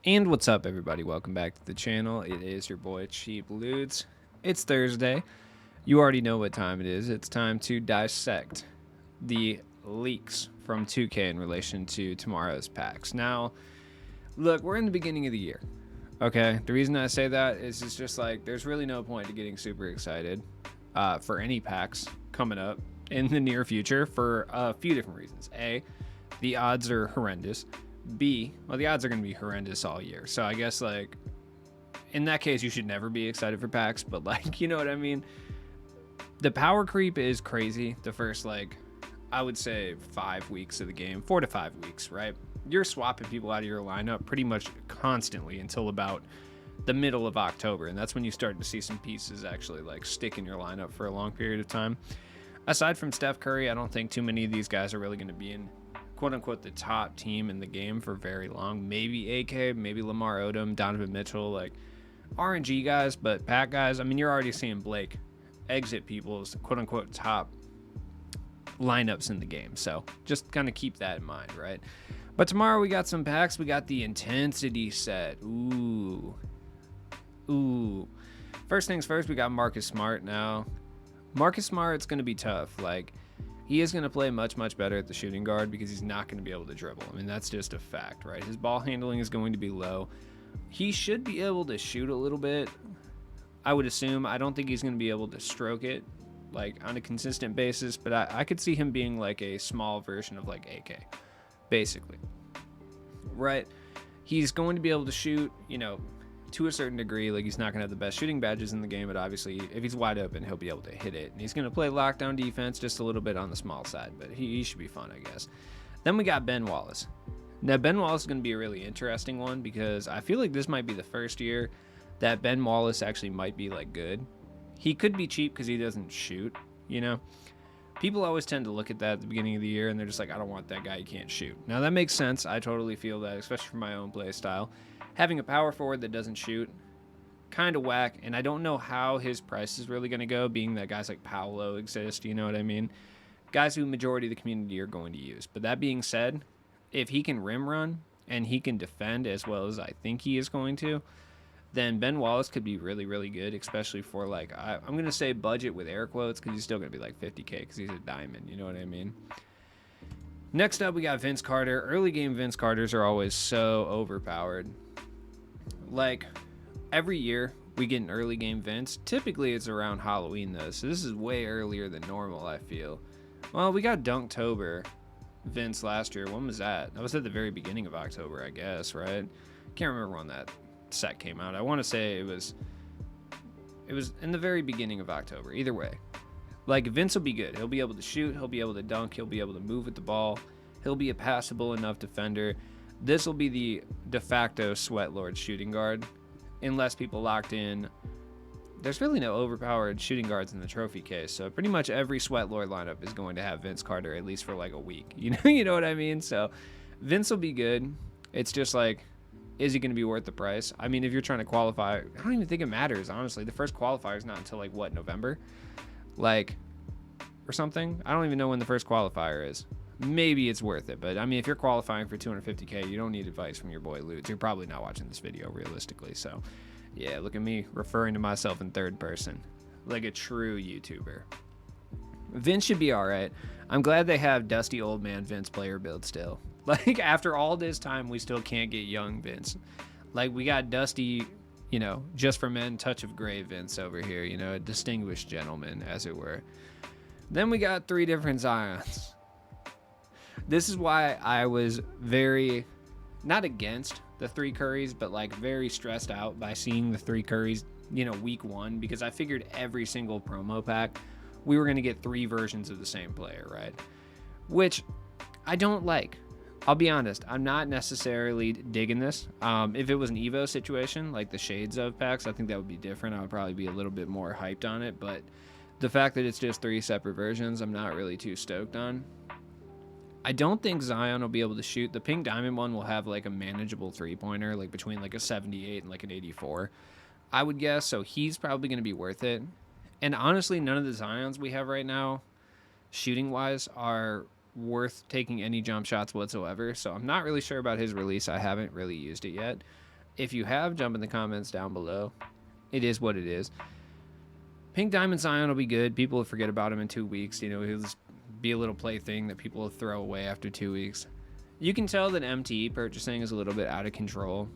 And what's up, everybody? Welcome back to the channel. It is your boy Cheap Ludes. It's Thursday. You already know what time it is. It's time to dissect the leaks from 2K in relation to tomorrow's packs. Now, look, we're in the beginning of the year. Okay, the reason I say that is it's just like there's really no point to getting super excited for any packs coming up in the near future for a few different reasons. A, the odds are horrendous. B, well, the odds are going to be horrendous all year. So I guess, like, in that case, you should never be excited for packs. But, like, you know what I mean? The power creep is crazy the first, like, I would say 5 weeks of the game, 4 to 5 weeks, right? You're swapping people out of your lineup pretty much constantly until about the middle of October. And that's when you start to see some pieces actually, like, stick in your lineup for a long period of time. Aside from Steph Curry, I don't think too many of these guys are really going to be in quote-unquote the top team in the game for very long. Maybe AK, maybe Lamar Odom, Donovan Mitchell, like RNG guys, but pack guys, I mean, you're already seeing Blake exit people's quote-unquote top lineups in the game. So just kind of keep that in mind, right? But tomorrow we got some packs. We got the intensity set. Ooh. First things first, we got Marcus Smart now. Marcus Smart's going to be tough. Like, he is going to play much, much better at the shooting guard because he's not going to be able to dribble. I mean, that's just a fact, right? His ball handling is going to be low. He should be able to shoot a little bit, I would assume. I don't think he's going to be able to stroke it, like, on a consistent basis, but I could see him being, like, a small version of, like, AK, basically, right? He's going to be able to shoot, you know, to a certain degree. Like, he's not going to have the best shooting badges in the game, but obviously if he's wide open, he'll be able to hit it. And he's going to play lockdown defense just a little bit on the small side, but he should be fun, I guess. Then we got Ben Wallace. Now, Ben Wallace is going to be a really interesting one because I feel like this might be the first year that Ben Wallace actually might be, like, good. He could be cheap because he doesn't shoot, you know? People always tend to look at that at the beginning of the year and they're just like, I don't want that guy, he can't shoot. Now, that makes sense. I totally feel that, especially for my own play style. Having a power forward that doesn't shoot, kind of whack, and I don't know how his price is really going to go, being that guys like Paolo exist, you know what I mean? Guys who majority of the community are going to use. But that being said, if he can rim run and he can defend as well as I think he is going to, then Ben Wallace could be really, really good, especially for, like, I'm going to say budget with air quotes because he's still going to be like 50K because he's a diamond, you know what I mean? Next up, we got Vince Carter. Early game Vince Carters are always so overpowered. Like, every year we get an early game Vince. Typically it's around Halloween though, so this is way earlier than normal, I feel. Well, we got Dunktober Vince last year. When was that? That was at the very beginning of October, I guess, right? Can't remember when that set came out. I want to say it was in the very beginning of October. Either way, like, Vince will be good. He'll be able to shoot, he'll be able to dunk, he'll be able to move with the ball, he'll be a passable enough defender. This will be the de facto Sweat Lord shooting guard, unless people locked in. There's really no overpowered shooting guards in the trophy case, so pretty much every Sweat Lord lineup is going to have Vince Carter at least for like a week. You know what I mean? So Vince will be good. It's just like, is he going to be worth the price? I mean, if you're trying to qualify, I don't even think it matters, honestly. The first qualifier is not until, like, what, November? Like, or something? I don't even know when the first qualifier is. Maybe it's worth it, but I mean, if you're qualifying for 250K, you don't need advice from your boy Ludes. You're probably not watching this video realistically, so yeah, look at me referring to myself in third person like a true YouTuber. Vince should be all right. I'm glad they have dusty old man Vince player build still. Like, after all this time, we still can't get young Vince. Like, we got dusty, you know, just for men, touch of gray Vince over here, you know, a distinguished gentleman, as it were. Then we got 3 different Zions. This is why I was very, not against the 3 Currys, but, like, very stressed out by seeing the 3 Currys, you know, week 1, because I figured every single promo pack, we were going to get 3 versions of the same player, right? Which I don't like. I'll be honest, I'm not necessarily digging this. If it was an Evo situation, like the Shades of packs, I think that would be different. I would probably be a little bit more hyped on it, but the fact that it's just 3 separate versions, I'm not really too stoked on. I don't think Zion will be able to shoot. The pink diamond one will have, like, a manageable 3-pointer, like between, like, a 78 and, like, an 84, I would guess. So he's probably going to be worth it. And honestly, none of the Zions we have right now, shooting-wise, are worth taking any jump shots whatsoever. So I'm not really sure about his release. I haven't really used it yet. If you have, jump in the comments down below. It is what it is. Pink Diamond Zion will be good. People will forget about him in 2 weeks. You know, he'll just be a little plaything that people will throw away after 2 weeks. You can tell that MTE purchasing is a little bit out of control,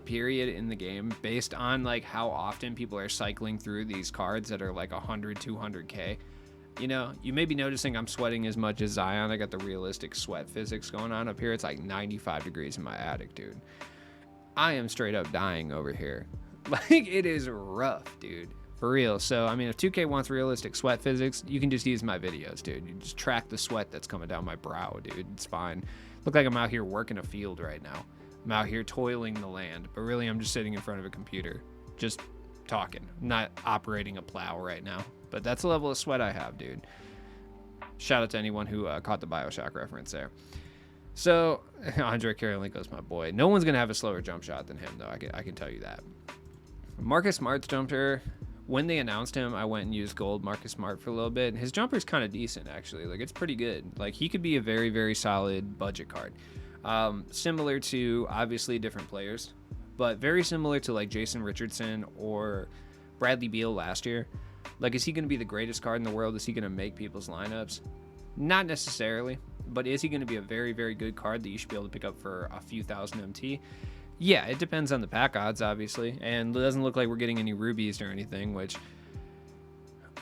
period, in the game, based on like how often people are cycling through these cards that are like 100, 200k. You know, you may be noticing I'm sweating as much as Zion. I got the realistic sweat physics going on up here. It's like 95 degrees in my attic, dude. I am straight up dying over here. Like, it is rough, dude. For real. So, I mean, if 2K wants realistic sweat physics, you can just use my videos, dude. You just track the sweat that's coming down my brow, dude. It's fine. Look like I'm out here working a field right now. I'm out here toiling the land. But really, I'm just sitting in front of a computer. Just talking. I'm not operating a plow right now. But that's the level of sweat I have, dude. Shout out to anyone who caught the Bioshock reference there. So, Andre Karolinko's my boy. No one's going to have a slower jump shot than him, though. I can tell you that. Marcus Smart's jumper, when they announced him, I went and used gold Marcus Smart for a little bit. And his jumper's kind of decent, actually. Like, it's pretty good. Like, he could be a very, very solid budget card. Similar to, obviously, different players. But very similar to, like, Jason Richardson or Bradley Beal last year. Like, is he going to be the greatest card in the world? Is he going to make people's lineups? Not necessarily. But is he going to be a very, very good card that you should be able to pick up for a few thousand MT? Yeah, it depends on the pack odds, obviously. And it doesn't look like we're getting any rubies or anything, which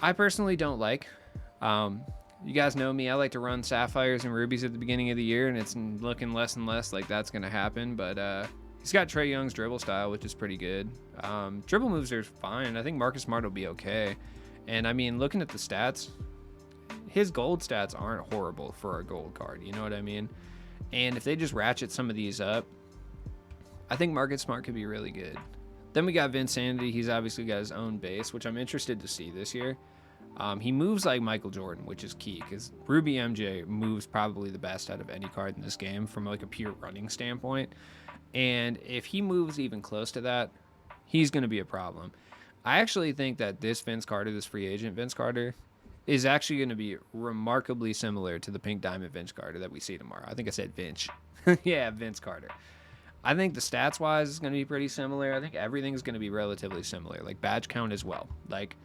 I personally don't like. You guys know me. I like to run sapphires and rubies at the beginning of the year, and it's looking less and less like that's going to happen. But he's got Trae Young's dribble style, which is pretty good. Dribble moves are fine. I think Marcus Smart will be okay. And, I mean, looking at the stats, his gold stats aren't horrible for a gold card. You know what I mean? And if they just ratchet some of these up, I think Marcus Smart could be really good. Then we got Vinsanity. He's obviously got his own base, which I'm interested to see this year. He moves like Michael Jordan, which is key, because Ruby MJ moves probably the best out of any card in this game from like a pure running standpoint. And if he moves even close to that, he's going to be a problem. I actually think that this Vince Carter, this free agent Vince Carter, is actually going to be remarkably similar to the Pink Diamond Vince Carter that we see tomorrow. I think I said Vince. Yeah, Vince Carter. I think the stats-wise is going to be pretty similar. I think everything's going to be relatively similar, like badge count as well. Like,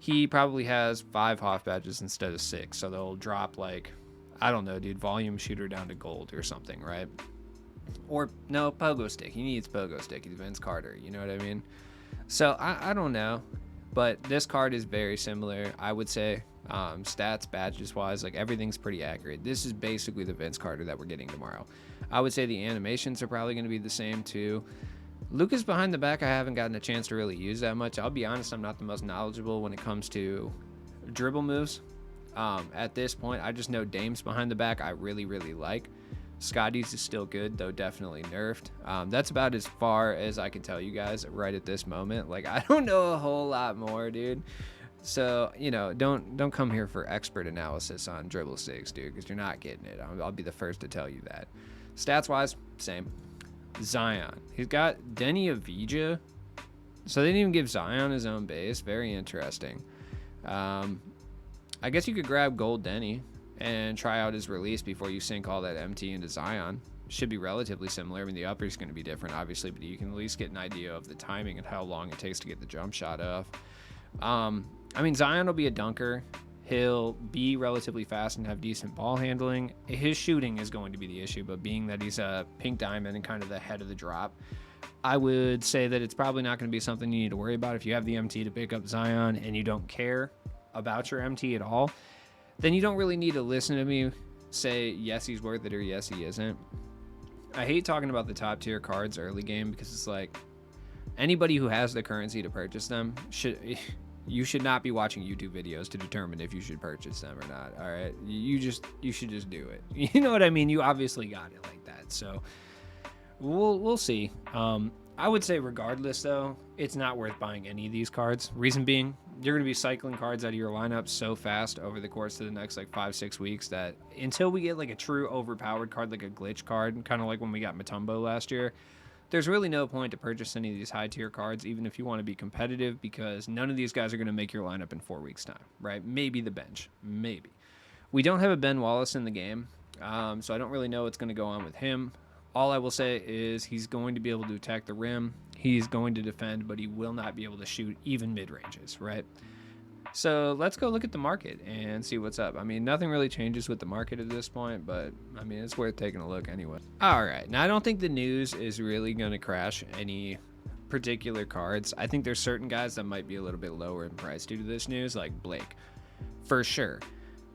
he probably has 5 Hoff badges instead of 6, so they'll drop, like, I don't know, dude, volume shooter down to gold or something, right? Or, no, pogo stick. He needs pogo stick. He's Vince Carter, you know what I mean? So, I don't know, but this card is very similar, I would say. Stats, badges-wise, like, everything's pretty accurate. This is basically the Vince Carter that we're getting tomorrow. I would say the animations are probably going to be the same too. Lucas behind the back, I haven't gotten a chance to really use that much. I'll be honest, I'm not the most knowledgeable when it comes to dribble moves. At this point, I just know Dame's behind the back I really, really like. Scotty's is still good, though definitely nerfed. That's about as far as I can tell you guys right at this moment. Like, I don't know a whole lot more, dude. So, you know, don't come here for expert analysis on dribble sticks, dude, because you're not getting it. I'll be the first to tell you that. Stats-wise, same. Zion. He's got Denny Avdija. So they didn't even give Zion his own base. Very interesting. I guess you could grab Gold Denny and try out his release before you sink all that MT into Zion. Should be relatively similar. I mean, the upper is going to be different, obviously, but you can at least get an idea of the timing and how long it takes to get the jump shot off. I mean, Zion will be a dunker. He'll be relatively fast and have decent ball handling. His shooting is going to be the issue, but being that he's a pink diamond and kind of the head of the drop, I would say that it's probably not going to be something you need to worry about. If you have the MT to pick up Zion and you don't care about your MT at all, then you don't really need to listen to me say, yes, he's worth it or yes, he isn't. I hate talking about the top tier cards early game because it's like anybody who has the currency to purchase them you should not be watching YouTube videos to determine if you should purchase them or not. All right. You should just do it. You know what I mean? You obviously got it like that. So we'll see. I would say regardless though, it's not worth buying any of these cards. Reason being, you're going to be cycling cards out of your lineup so fast over the course of the next like 5-6 weeks that until we get like a true overpowered card, like a glitch card, kind of like when we got Mutombo last year, there's really no point to purchase any of these high tier cards, even if you want to be competitive, because none of these guys are going to make your lineup in 4 weeks time, right? Maybe the bench, maybe. We don't have a Ben Wallace in the game, so I don't really know what's going to go on with him. All I will say is he's going to be able to attack the rim. He's going to defend, but he will not be able to shoot even mid-ranges, right? So let's go look at the market and see what's up. I mean, nothing really changes with the market at this point, but I mean, it's worth taking a look anyway. All right, now I don't think the news is really going to crash any particular cards. I think there's certain guys that might be a little bit lower in price due to this news, like Blake, for sure,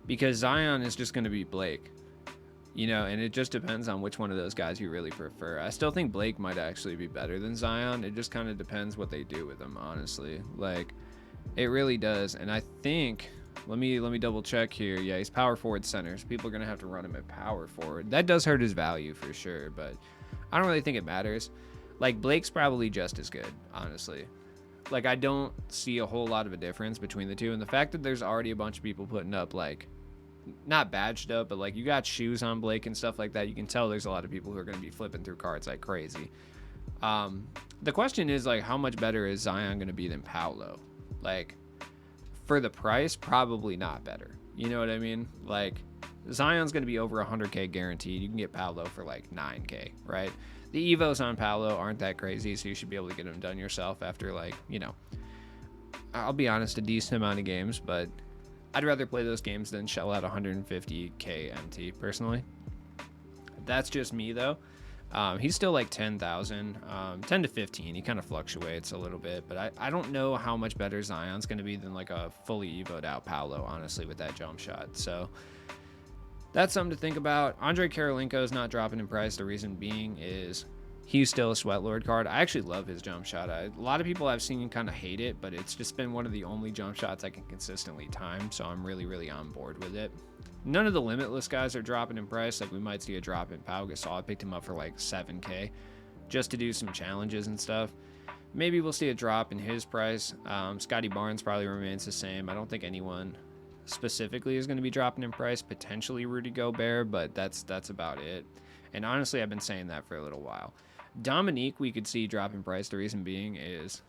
because Zion is just going to be Blake. And it just depends on which one of those guys you really prefer. I still think Blake might actually be better than Zion. It just kind of depends what they do with him, honestly. Like, it really does. And I think, let me double check here. Yeah, he's power forward center, so people are going to have to run him at power forward. That does hurt his value for sure, but I don't really think it matters. Like, Blake's probably just as good, honestly. Like, I don't see a whole lot of a difference between the two. And the fact that there's already a bunch of people putting up, like, not badged up, but like you got shoes on Blake and stuff like that, you can tell there's a lot of people who are going to be flipping through cards like crazy. The question is, like, how much better is Zion going to be than Paolo? Like, for the price, probably not better. You know what I mean? Like, Zion's going to be over 100K guaranteed. You can get Paolo for like 9K, right? The evos on Paolo aren't that crazy, so you should be able to get them done yourself after, like, I'll be honest, a decent amount of games, but I'd rather play those games than shell out 150K MT, personally. That's just me, though. He's still like 10,000, 10 to 15. He kind of fluctuates a little bit, but I don't know how much better Zion's going to be than like a fully evoed out Paolo, honestly, with that jump shot. So that's something to think about. Andre Karolinko is not dropping in price. The reason being is he's still a Sweat Lord card. I actually love his jump shot. A lot of people I've seen kind of hate it, but it's just been one of the only jump shots I can consistently time, so I'm really, really on board with it. None of the Limitless guys are dropping in price. Like, we might see a drop in Pau Gasol. I picked him up for like 7K just to do some challenges and stuff. Maybe we'll see a drop in his price. Scotty Barnes probably remains the same. I don't think anyone specifically is going to be dropping in price. Potentially Rudy Gobert, but that's about it. And honestly, I've been saying that for a little while. Dominique, we could see drop in price. The reason being is,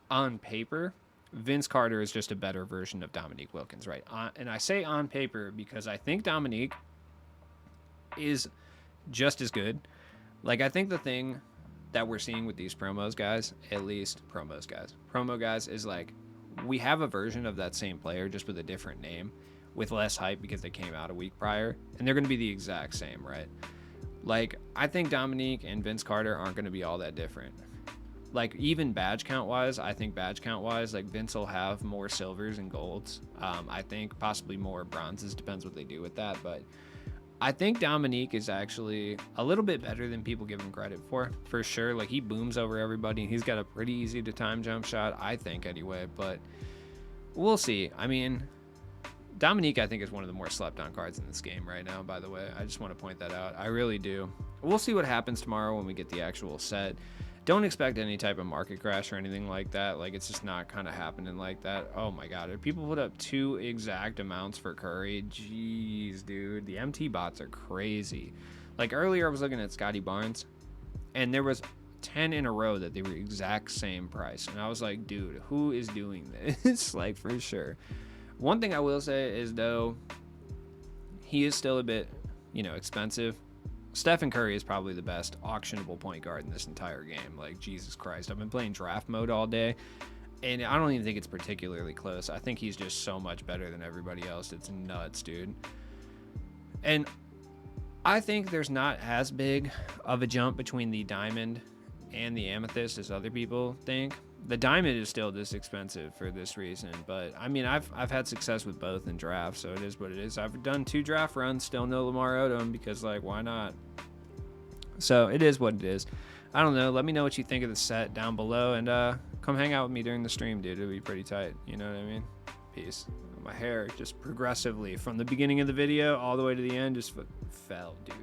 on paper, Vince Carter is just a better version of Dominique Wilkins, right? And I say on paper because I think Dominique is just as good. Like, I think the thing that we're seeing with these promo guys, is like, we have a version of that same player just with a different name with less hype because they came out a week prior, and they're going to be the exact same, right? Like, I think Dominique and Vince Carter aren't going to be all that different. Like, even badge count wise, I think badge count wise, like, Vince will have more silvers and golds. I think possibly more bronzes, depends what they do with that. But I think Dominique is actually a little bit better than people give him credit for sure. Like, he booms over everybody. He's got a pretty easy to time jump shot, I think, anyway. But we'll see. I mean, Dominique, I think, is one of the more slept on cards in this game right now, by the way. I just want to point that out. I really do. We'll see what happens tomorrow when we get the actual set. Don't expect any type of market crash or anything like that. Like, it's just not kind of happening like that. Oh my god, if people put up 2 exact amounts for Curry, jeez, dude, the MT bots are crazy. Like, earlier I was looking at Scotty Barnes, and there was 10 in a row that they were exact same price, and I was like, dude, who is doing this? Like, for sure. One thing I will say is, though, he is still a bit, expensive. Stephen Curry is probably the best auctionable point guard in this entire game. Like, Jesus Christ. I've been playing draft mode all day, and I don't even think it's particularly close. I think he's just so much better than everybody else. It's nuts, dude. And I think there's not as big of a jump between the diamond and the amethyst as other people think. The diamond is still this expensive for this reason, but I mean, I've had success with both in drafts, so it is what it is. I've done 2 draft runs, still no Lamar Odom, because, like, why not? So it is what it is. I don't know. Let me know what you think of the set down below, and come hang out with me during the stream, dude. It'll be pretty tight. You know what I mean? Peace. My hair just progressively from the beginning of the video all the way to the end just fell, dude.